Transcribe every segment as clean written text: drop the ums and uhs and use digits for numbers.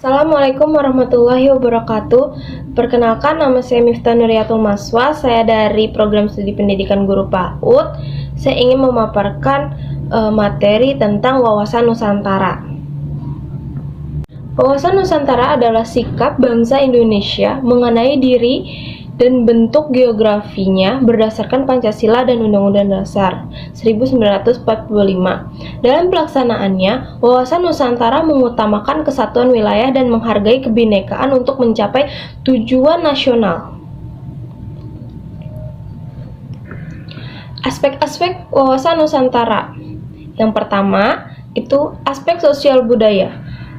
Assalamualaikum warahmatullahi wabarakatuh. Perkenalkan, nama saya Miftah Nuriyatul Maswa. Saya dari Program Studi Pendidikan Guru PAUD. Saya ingin memaparkan materi tentang wawasan Nusantara. Wawasan Nusantara adalah sikap bangsa Indonesia mengenai diri dan bentuk geografinya berdasarkan Pancasila dan Undang-Undang Dasar 1945. Dalam pelaksanaannya, wawasan Nusantara mengutamakan kesatuan wilayah dan menghargai kebinekaan untuk mencapai tujuan nasional. Aspek-aspek wawasan Nusantara. Yang pertama, itu aspek sosial budaya.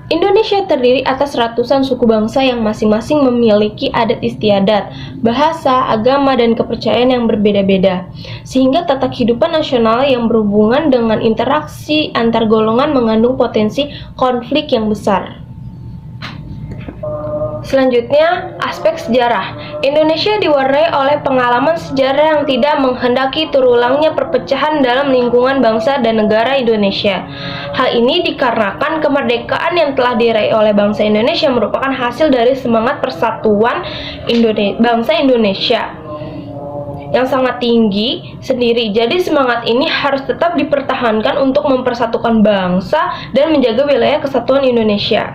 Indonesia terdiri atas ratusan suku bangsa yang masing-masing memiliki adat istiadat, bahasa, agama, dan kepercayaan yang berbeda-beda, sehingga tata kehidupan nasional yang berhubungan dengan interaksi antar golongan mengandung potensi konflik yang besar. Selanjutnya, aspek sejarah. Indonesia diwarnai oleh pengalaman sejarah yang tidak menghendaki terulangnya perpecahan dalam lingkungan bangsa dan negara Indonesia. Hal ini dikarenakan kemerdekaan yang telah diraih oleh bangsa Indonesia merupakan hasil dari semangat persatuan bangsa Indonesia yang sangat tinggi sendiri. Jadi semangat ini harus tetap dipertahankan untuk mempersatukan bangsa dan menjaga wilayah kesatuan Indonesia.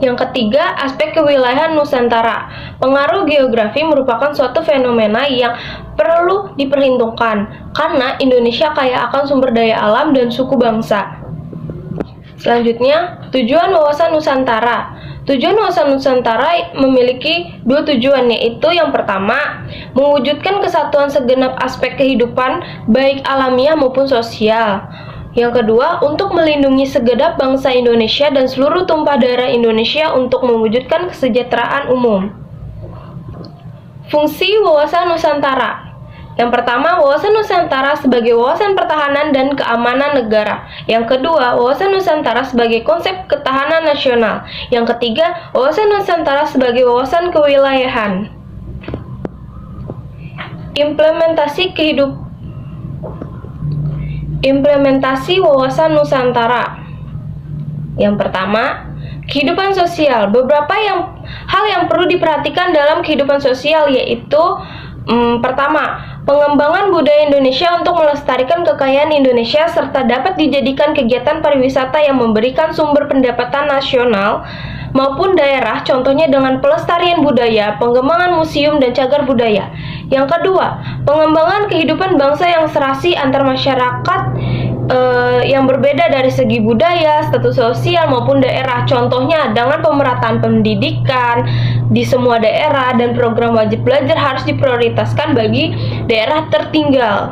Yang ketiga, aspek kewilayahan Nusantara. Pengaruh geografi merupakan suatu fenomena yang perlu diperhitungkan karena Indonesia kaya akan sumber daya alam dan suku bangsa. Selanjutnya, tujuan wawasan Nusantara. Tujuan wawasan Nusantara memiliki dua tujuan, yaitu yang pertama, mewujudkan kesatuan segenap aspek kehidupan baik alamiah maupun sosial. Yang kedua, untuk melindungi segenap bangsa Indonesia dan seluruh tumpah darah Indonesia untuk mewujudkan kesejahteraan umum. Fungsi wawasan Nusantara. Yang pertama, wawasan Nusantara sebagai wawasan pertahanan dan keamanan negara. Yang kedua, wawasan Nusantara sebagai konsep ketahanan nasional. Yang ketiga, wawasan Nusantara sebagai wawasan kewilayahan. Implementasi wawasan Nusantara. Yang pertama, kehidupan sosial. Beberapa hal yang perlu diperhatikan dalam kehidupan sosial yaitu pertama, pengembangan budaya Indonesia untuk melestarikan kekayaan Indonesia serta dapat dijadikan kegiatan pariwisata yang memberikan sumber pendapatan nasional maupun daerah, contohnya dengan pelestarian budaya, pengembangan museum dan cagar budaya. Yang kedua, pengembangan kehidupan bangsa yang serasi antar masyarakat yang berbeda dari segi budaya, status sosial maupun daerah, contohnya dengan pemerataan pendidikan di semua daerah dan program wajib belajar harus diprioritaskan bagi daerah tertinggal.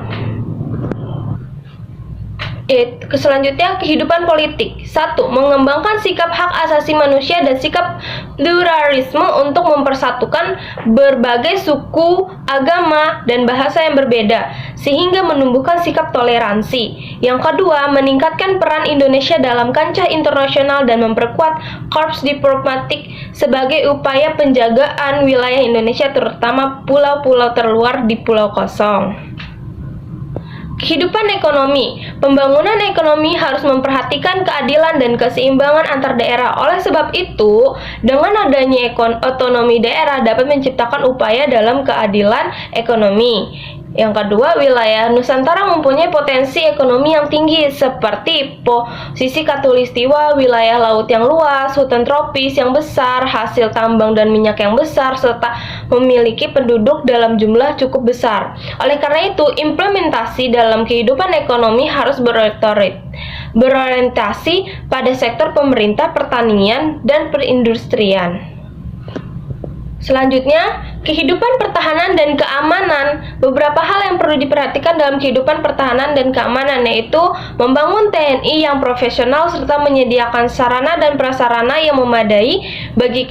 Selanjutnya, kehidupan politik. 1. Mengembangkan sikap hak asasi manusia dan sikap pluralisme untuk mempersatukan berbagai suku, agama, dan bahasa yang berbeda, sehingga menumbuhkan sikap toleransi. Yang kedua, meningkatkan peran Indonesia dalam kancah internasional dan memperkuat korps diplomatik sebagai upaya penjagaan wilayah Indonesia, terutama pulau-pulau terluar di Pulau Kosong. Kehidupan ekonomi. Pembangunan ekonomi harus memperhatikan keadilan dan keseimbangan antar daerah. Oleh sebab itu, dengan adanya otonomi daerah dapat menciptakan upaya dalam keadilan ekonomi. Yang kedua, wilayah Nusantara mempunyai potensi ekonomi yang tinggi seperti posisi khatulistiwa, wilayah laut yang luas, hutan tropis yang besar, hasil tambang dan minyak yang besar, serta memiliki penduduk dalam jumlah cukup besar. Oleh karena itu, implementasi dalam kehidupan ekonomi harus berorientasi pada sektor pemerintah, pertanian, dan perindustrian. Selanjutnya, kehidupan pertahanan dan keamanan. Beberapa hal yang perlu diperhatikan dalam kehidupan pertahanan dan keamanan yaitu membangun TNI yang profesional serta menyediakan sarana dan prasarana yang memadai bagi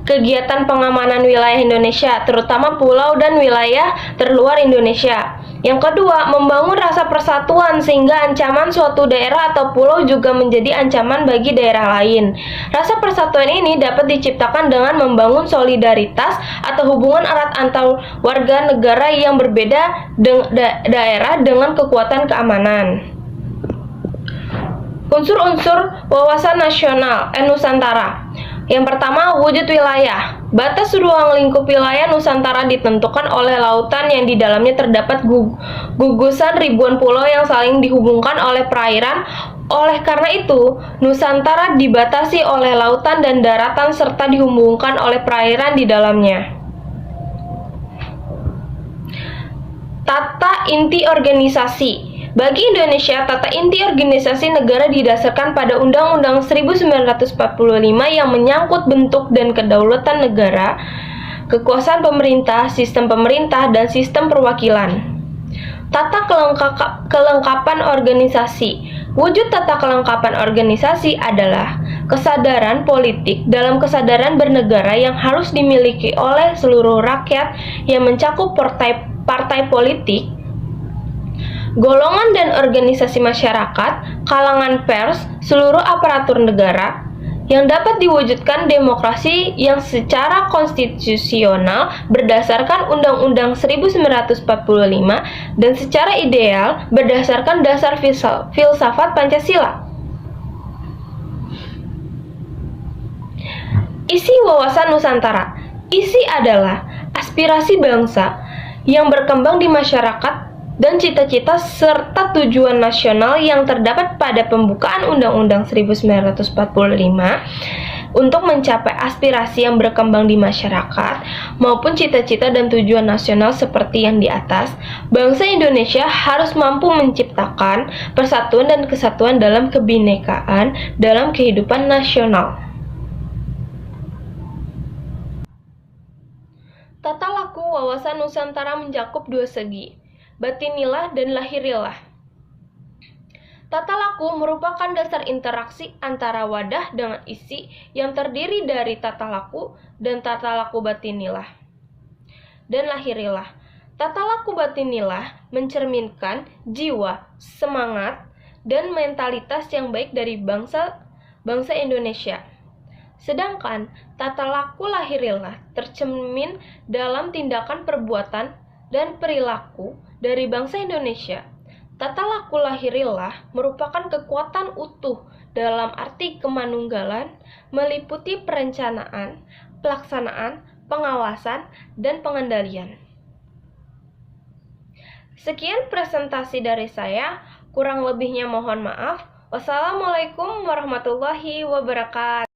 kegiatan pengamanan wilayah Indonesia, terutama pulau dan wilayah terluar Indonesia. Yang kedua, membangun rasa persatuan sehingga ancaman suatu daerah atau pulau juga menjadi ancaman bagi daerah lain. Rasa persatuan ini dapat diciptakan dengan membangun solidaritas atau hubungan erat antar warga negara yang berbeda daerah dengan kekuatan keamanan. Unsur-unsur wawasan nasional Nusantara. Yang pertama, wujud wilayah. Batas ruang lingkup wilayah Nusantara ditentukan oleh lautan yang di dalamnya terdapat gugusan ribuan pulau yang saling dihubungkan oleh perairan. Oleh karena itu, Nusantara dibatasi oleh lautan dan daratan serta dihubungkan oleh perairan di dalamnya. Tata inti organisasi. Bagi Indonesia, tata inti organisasi negara didasarkan pada Undang-Undang 1945 yang menyangkut bentuk dan kedaulatan negara, kekuasaan pemerintah, dan sistem perwakilan. Tata kelengkapan organisasi. Wujud tata kelengkapan organisasi adalah kesadaran politik dalam kesadaran bernegara yang harus dimiliki oleh seluruh rakyat yang mencakup partai politik, golongan dan organisasi masyarakat, kalangan pers, seluruh aparatur negara, yang dapat diwujudkan demokrasi yang secara konstitusional berdasarkan Undang-Undang 1945 dan secara ideal berdasarkan dasar filsafat Pancasila. Isi wawasan Nusantara. Isi adalah aspirasi bangsa yang berkembang di masyarakat dan cita-cita serta tujuan nasional yang terdapat pada pembukaan Undang-Undang 1945 untuk mencapai aspirasi yang berkembang di masyarakat maupun cita-cita dan tujuan nasional seperti yang di atas. Bangsa Indonesia harus mampu menciptakan persatuan dan kesatuan dalam kebinekaan dalam kehidupan nasional. Tata laku wawasan Nusantara mencakup dua segi, batinilah dan lahirilah. Tata laku merupakan dasar interaksi antara wadah dengan isi yang terdiri dari tata laku dan tata laku batinilah dan lahirilah. Tata laku batinilah mencerminkan jiwa, semangat, dan mentalitas yang baik dari bangsa Indonesia. Sedangkan tata laku lahirilah tercermin dalam tindakan, perbuatan, dan perilaku dari bangsa Indonesia. Tata laku lahirilah merupakan kekuatan utuh dalam arti kemanunggalan, meliputi perencanaan, pelaksanaan, pengawasan, dan pengendalian. Sekian presentasi dari saya, kurang lebihnya mohon maaf. Wassalamualaikum warahmatullahi wabarakatuh.